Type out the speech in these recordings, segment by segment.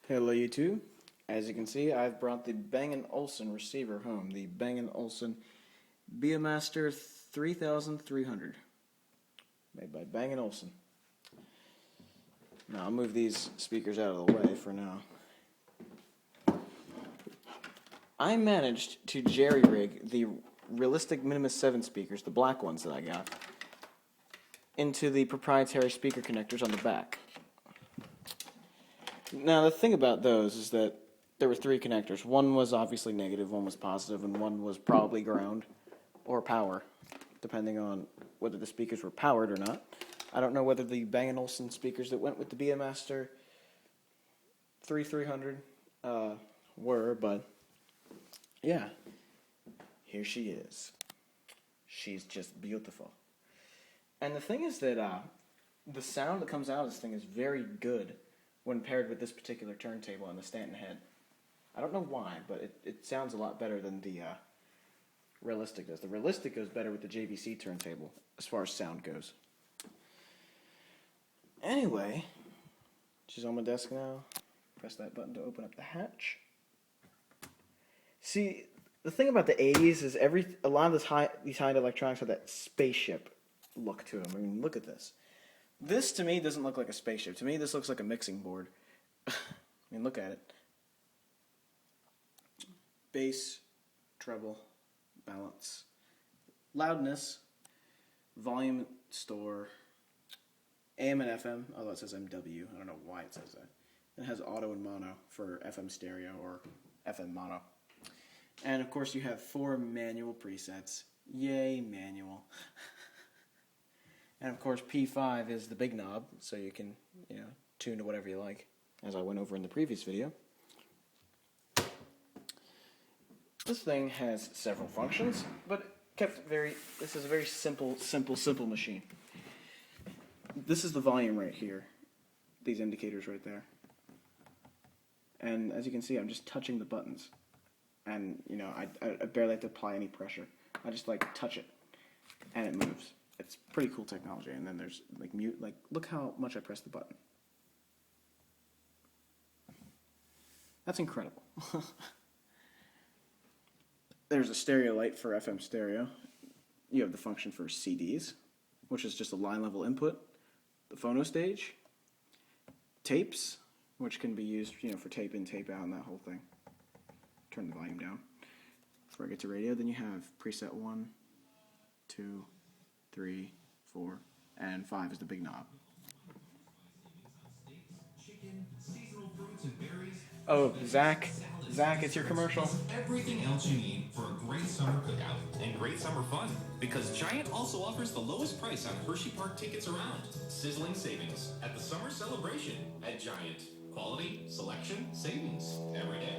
Hello YouTube. As you can see, I've brought the Bang & Olufsen receiver home, the Bang & Olufsen Beomaster 3300, made by Bang & Olufsen. Now I'll move these speakers out of the way for now. I managed to jerry-rig the realistic Minimus 7 speakers, the black ones that I got, into the proprietary speaker connectors on the back. Now, the thing about those is that there were three connectors. One was obviously negative, one was positive, and one was probably ground or power, depending on whether the speakers were powered or not. I don't know whether the Bang & Olufsen speakers that went with the Beomaster 3300 were, but yeah, here she is. She's just beautiful. And the thing is that the sound that comes out of this thing is very good when paired with this particular turntable and the Stanton head. I don't know why, but it sounds a lot better than the Realistic does. The Realistic goes better with the JVC turntable as far as sound goes. Anyway, she's on my desk now. Press that button to open up the hatch. See, the thing about the 80s is a lot of these high-end electronics have that spaceship look to them. I mean, look at this. This, to me, doesn't look like a spaceship. To me, this looks like a mixing board. I mean, look at it. Bass, treble, balance, loudness, volume store, AM and FM, although it says MW. I don't know why it says that. It has auto and mono for FM stereo or FM mono. And, of course, you have 4 manual presets. Yay, manual. And of course, P5 is the big knob, so you can, tune to whatever you like, as I went over in the previous video. This thing has several functions, but this is a very simple machine. This is the volume right here, these indicators right there. And as you can see, I'm just touching the buttons. And, I barely have to apply any pressure. I just, touch it, and it moves. It's pretty cool technology. And then there's mute. Look how much I press the button. That's incredible. There's a stereo light for FM stereo. You have the function for CDs, which is just a line level input. The phono stage, tapes, which can be used, for tape in, tape out, and that whole thing. Turn the volume down. Before I get to radio, then you have preset 1, 2, 3, 4, and 5 is the big knob. Oh, Zach, it's your commercial. Everything else you need for a great summer cookout and great summer fun. Because Giant also offers the lowest price on Hershey Park tickets around. Sizzling savings at the summer celebration at Giant. Quality, selection, savings every day.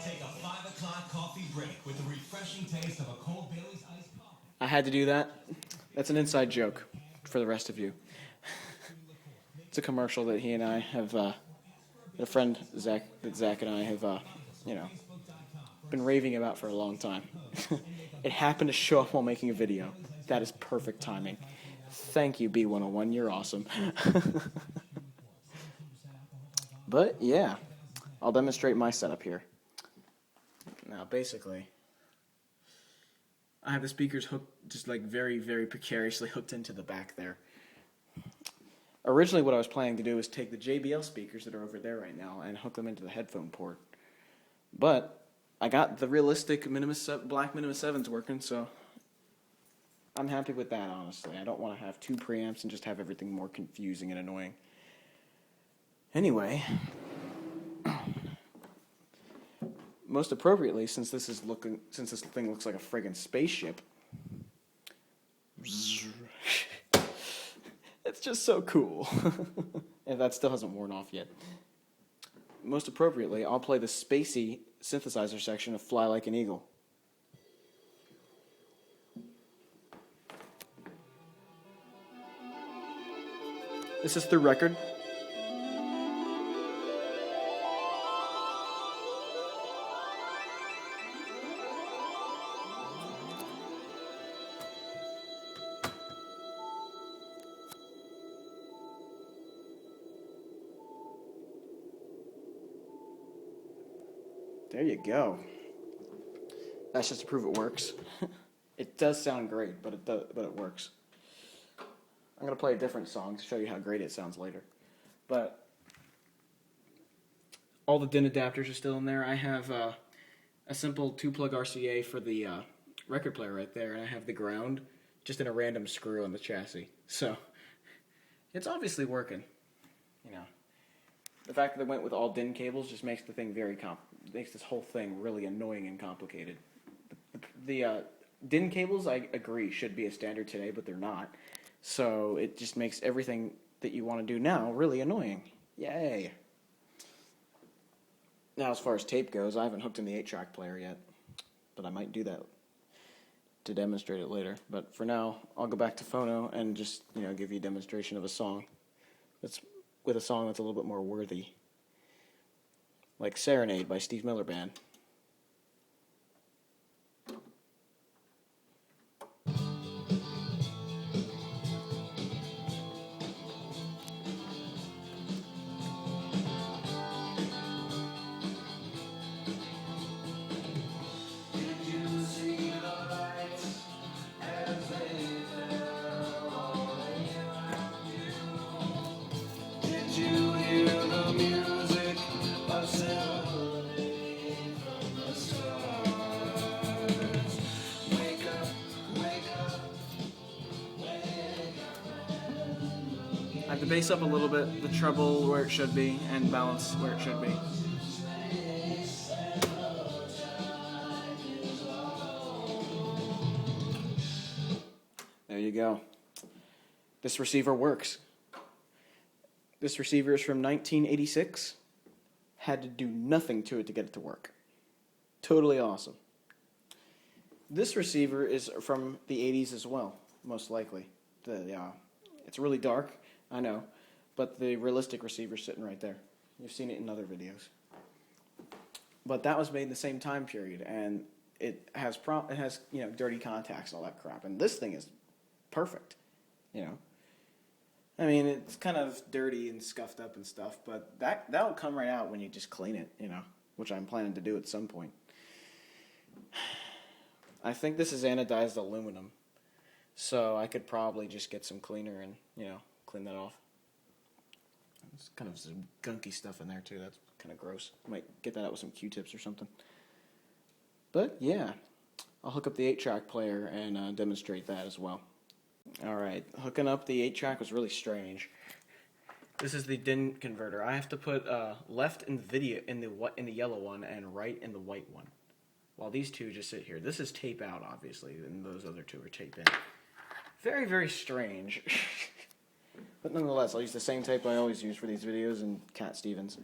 Take a 5 o'clock coffee break with the refreshing taste of a cold Bailey's iced coffee. I had to do that. That's an inside joke for the rest of you. It's a commercial that he and I have, a friend Zach and I have, been raving about for a long time. It happened to show up while making a video. That is perfect timing. Thank you, B101. You're awesome. But yeah, I'll demonstrate my setup here. Now, basically, I have the speakers hooked, just very, very precariously hooked into the back there. Originally, what I was planning to do is take the JBL speakers that are over there right now and hook them into the headphone port. But I got the realistic black Minimus 7s working, so I'm happy with that, honestly. I don't want to have 2 preamps and just have everything more confusing and annoying. Anyway, most appropriately, since this thing looks like a friggin' spaceship, it's just so cool. And that still hasn't worn off yet. Most appropriately, I'll play the spacey synthesizer section of Fly Like an Eagle. This is through record. There you go. That's just to prove it works. It does sound great, but it works. I'm gonna play a different song to show you how great it sounds later. But all the DIN adapters are still in there. I have a simple 2-plug RCA for the record player right there, and I have the ground just in a random screw on the chassis. So it's obviously working. You know, the fact that they went with all DIN cables just makes the thing makes this whole thing really annoying and complicated. The DIN cables, I agree, should be a standard today, but they're not. So it just makes everything that you want to do now really annoying. Yay! Now, as far as tape goes, I haven't hooked in the 8-track player yet, but I might do that to demonstrate it later. But for now, I'll go back to phono and just, give you a demonstration of a song that's with a song that's a little bit more worthy, like Serenade by Steve Miller Band. I have the bass up a little bit, the treble where it should be, and balance where it should be. There you go. This receiver works. This receiver is from 1986. Had to do nothing to it to get it to work. Totally awesome. This receiver is from the 80s as well, most likely. It's really dark, I know, but the realistic receiver's sitting right there. You've seen it in other videos. But that was made in the same time period, and it has dirty contacts and all that crap. And this thing is perfect, I mean, it's kind of dirty and scuffed up and stuff, but that'll come right out when you just clean it, which I'm planning to do at some point. I think this is anodized aluminum, so I could probably just get some cleaner and, clean that off. There's kind of some gunky stuff in there, too. That's kind of gross. Might get that out with some Q-tips or something. But, yeah, I'll hook up the 8-track player and demonstrate that as well. Alright, hooking up the 8-track was really strange. This is the DIN converter. I have to put left in the yellow one and right in the white one, while these two just sit here. This is tape out, obviously, and those other two are tape in. Very, very strange. But nonetheless, I'll use the same tape I always use for these videos and Cat Stevens.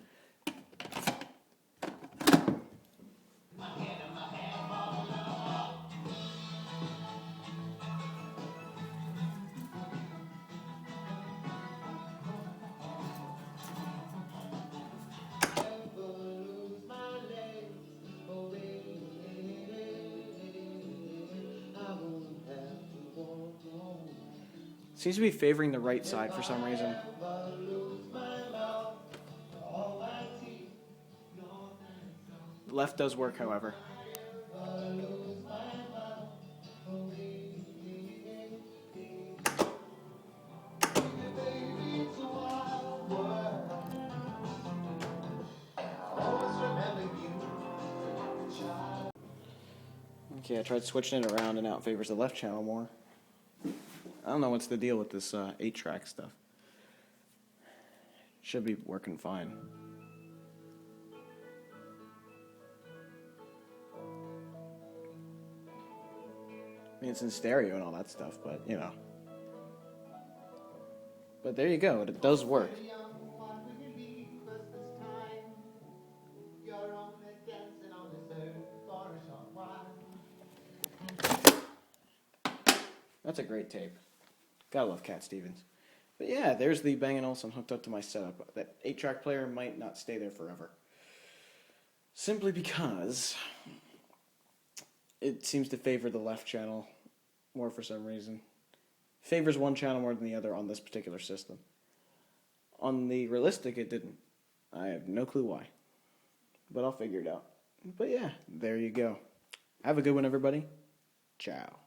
Seems to be favoring the right side for some reason. Left does work, however. Okay, I tried switching it around and now it favors the left channel more. I don't know what's the deal with this 8-track stuff. Should be working fine. I mean, it's in stereo and all that stuff, but, But there you go, it does work. That's a great tape. Gotta love Cat Stevens. But yeah, there's the Bang & Olufsen hooked up to my setup. That 8-track player might not stay there forever. Simply because it seems to favor the left channel more for some reason. Favors one channel more than the other on this particular system. On the realistic, it didn't. I have no clue why. But I'll figure it out. But yeah, there you go. Have a good one, everybody. Ciao.